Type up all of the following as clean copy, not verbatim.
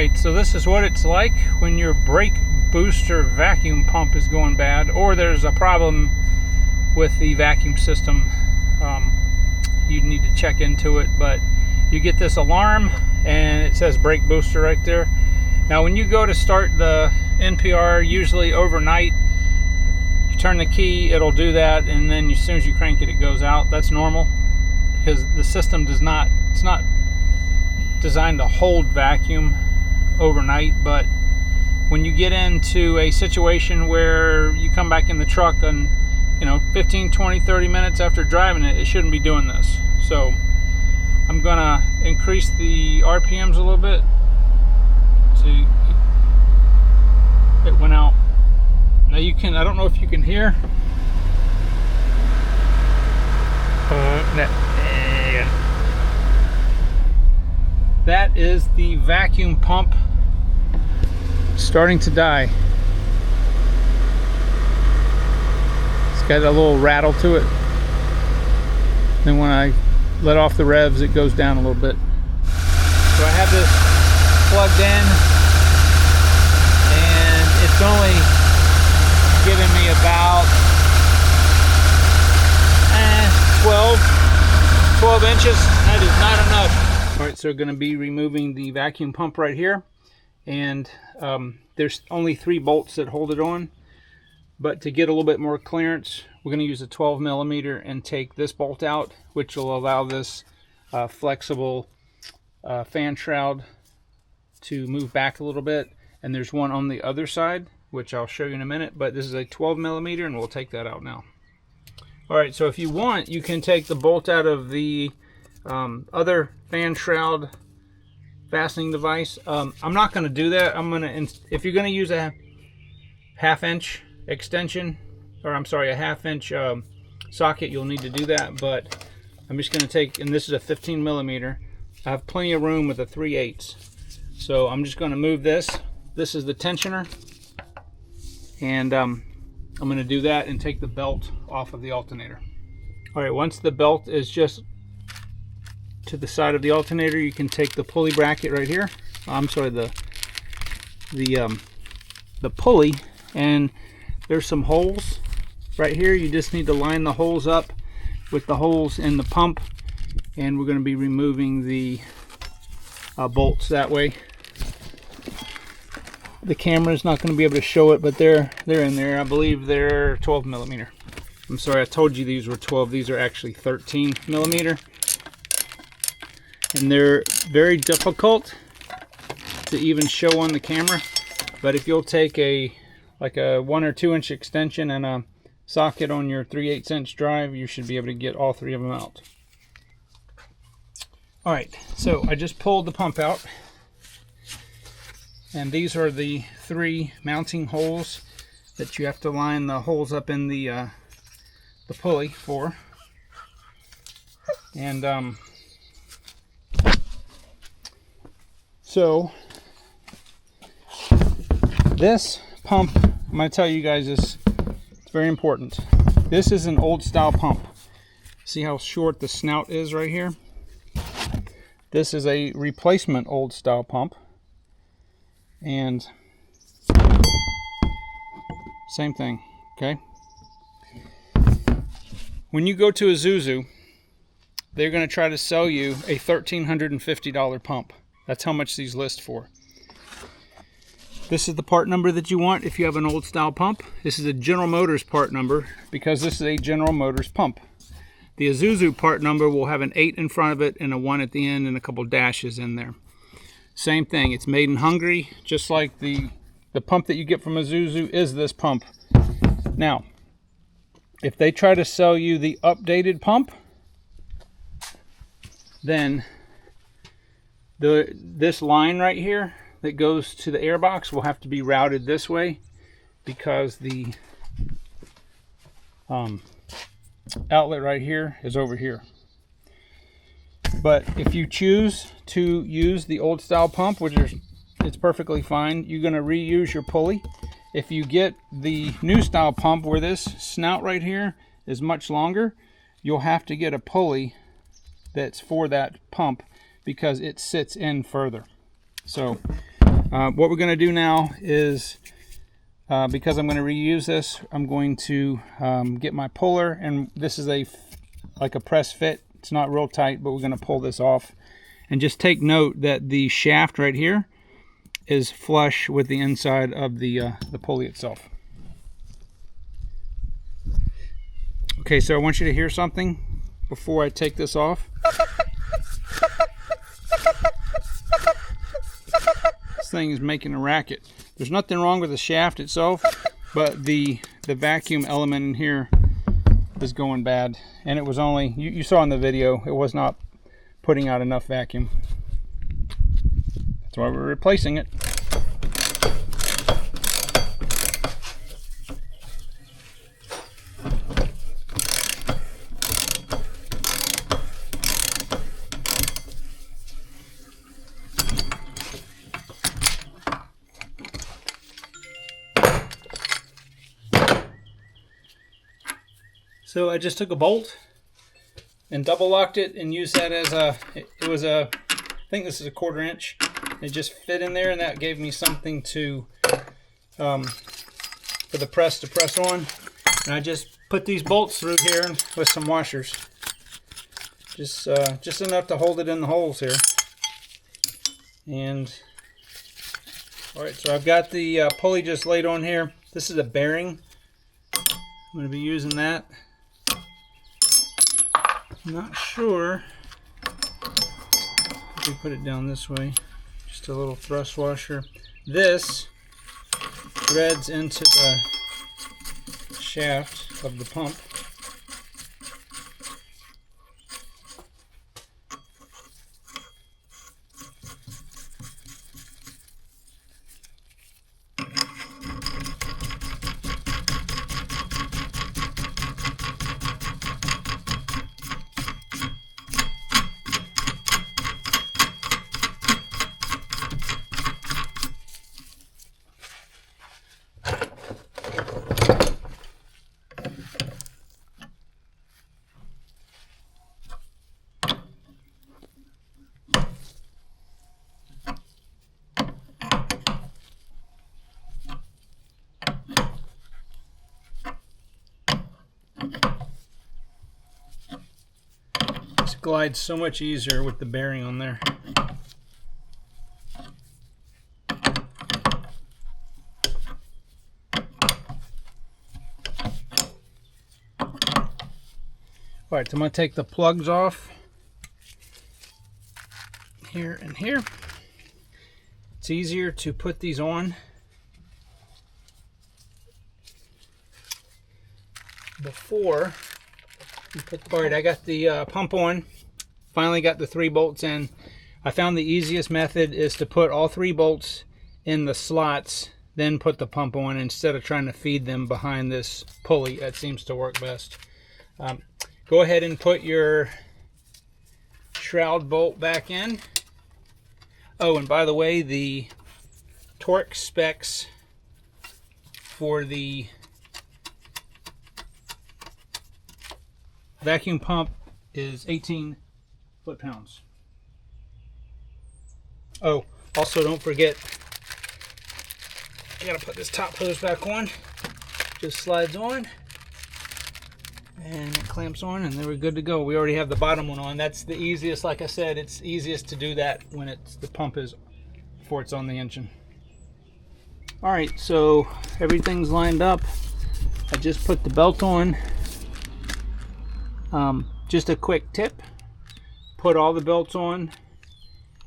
Alright, so this is what it's like when your brake booster vacuum pump is going bad, or there's a problem with the vacuum system. You need to check into it, but you get this alarm and it says brake booster right there. Now when you go to start the NPR, usually overnight, you turn the key, it'll do that, and then as soon as you crank it, it goes out. That's normal because the system it's not designed to hold vacuum overnight. But when you get into a situation where you come back in the truck and 15, 20, 30 minutes after driving it, it shouldn't be doing this. So I'm gonna increase the RPMs a little bit. See, it went out. Now you can, I don't know if you can hear. That is the vacuum pump starting to die. It's got a little rattle to it. Then when I let off the revs, it goes down a little bit. So I have this plugged in, and it's only giving me about 12 inches. That is not enough. All right, so we're going to be removing the vacuum pump right here, and there's only 3 bolts that hold it on. But to get a little bit more clearance, we're going to use a 12 millimeter and take this bolt out, which will allow this flexible fan shroud to move back a little bit. And there's one on the other side, which I'll show you in a minute, but this is a 12 millimeter and we'll take that out now. All right, so if you want, you can take the bolt out of the other fan shroud fastening device. I'm not going to do that. If you're going to use a half-inch extension, or I'm sorry, a half-inch socket, you'll need to do that. But I'm just going to take, and this is a 15 millimeter. I have plenty of room with a 3/8. So I'm just going to move this. This is the tensioner, and I'm going to do that and take the belt off of the alternator. All right, once the belt is just to the side of the alternator, you can take the pulley bracket right here. I'm sorry, the pulley, and there's some holes right here. You just need to line the holes up with the holes in the pump, and we're going to be removing the bolts that way. The camera is not going to be able to show it, but they're in there. I believe they're 12 millimeter. I'm sorry, I told you these were 12. These are actually 13 millimeter. And they're very difficult to even show on the camera. But if you'll take like a 1 or 2 inch extension and a socket on your 3/8 inch drive, you should be able to get all 3 of them out. All right, so I just pulled the pump out. And these are the 3 mounting holes that you have to line the holes up in the pulley for. And so this pump, I'm going to tell you guys this, it's very important. This is an old style pump. See how short the snout is right here? This is a replacement old style pump. And same thing, okay? When you go to Isuzu, they're going to try to sell you a $1,350 pump. That's how much these list for. This is the part number that you want if you have an old style pump. This is a General Motors part number because this is a General Motors pump. The Isuzu part number will have an 8 in front of it and a 1 at the end and a couple dashes in there. Same thing, it's made in Hungary, just like the pump that you get from Isuzu is this pump. Now, if they try to sell you the updated pump, then this line right here that goes to the airbox will have to be routed this way because the outlet right here is over here. But if you choose to use the old style pump, it's perfectly fine, you're going to reuse your pulley. If you get the new style pump where this snout right here is much longer, you'll have to get a pulley that's for that pump because it sits in further. So What we're going to do now is, because I'm going to reuse this, I'm going to get my puller, and this is like a press fit. It's not real tight, but we're going to pull this off. And just take note that the shaft right here is flush with the inside of the pulley itself. Okay, so I want you to hear something before I take this off. This thing is making a racket. There's nothing wrong with the shaft itself, but the vacuum element in here is going bad. And it was only, you saw in the video, it was not putting out enough vacuum. That's why we're replacing it. So I just took a bolt and double locked it and used that as it was I think this is a 1/4 inch. It just fit in there, and that gave me something to, for the press to press on. And I just put these bolts through here with some washers. Just enough to hold it in the holes here. And, alright, so I've got the pulley just laid on here. This is a bearing. I'm going to be using that. I'm not sure if we put it down this way. Just a little thrust washer. This threads into the shaft of the pump. This glides so much easier with the bearing on there. Alright, so I'm going to take the plugs off here and here. It's easier to put these on before you put the... Alright, I got the pump on. Finally got the 3 bolts in. I found the easiest method is to put all 3 bolts in the slots, then put the pump on instead of trying to feed them behind this pulley. That seems to work best. Go ahead and put your shroud bolt back in. Oh, and by the way, the torque specs for the vacuum pump is 18 foot-pounds. Oh, also don't forget, I gotta put this top hose back on. Just slides on and it clamps on, and then we're good to go. We already have the bottom one on. That's the easiest. Like I said, it's easiest to do that when it's the pump is before it's on the engine. All right, so everything's lined up. I just put the belt on. Just a quick tip: put all the belts on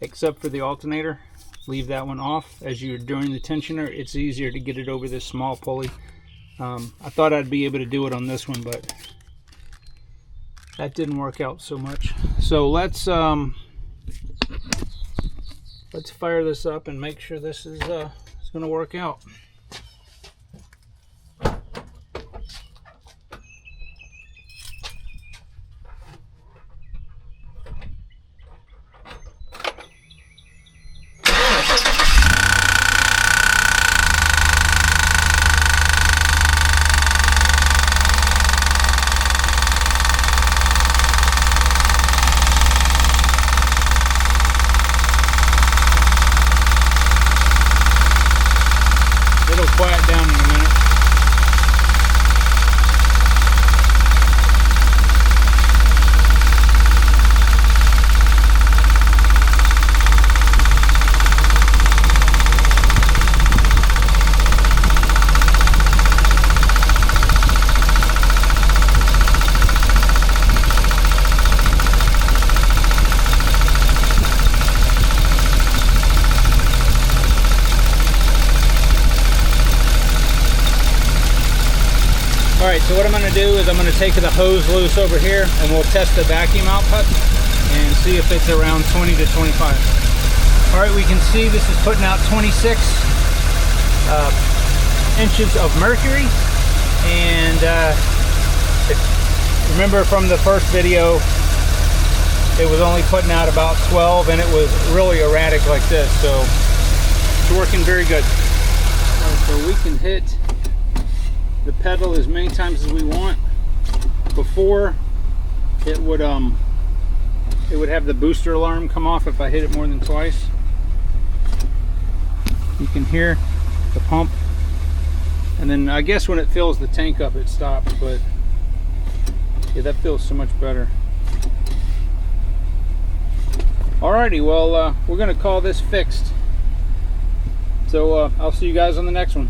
except for the alternator. Leave that one off as you're doing the tensioner. It's easier to get it over this small pulley. I thought I'd be able to do it on this one, but that didn't work out so much. So let's fire this up and make sure this is going to work out. Alright, so what I'm going to do is I'm going to take the hose loose over here and we'll test the vacuum output and see if it's around 20 to 25. Alright, we can see this is putting out 26 inches of mercury, and remember from the first video it was only putting out about 12 and it was really erratic like this, so it's working very good. So we can hit the pedal as many times as we want. Before it would have the booster alarm come off if I hit it more than twice. You can hear the pump, and then I guess when it fills the tank up it stops, but yeah, that feels so much better. Alrighty, well we're gonna call this fixed, so I'll see you guys on the next one.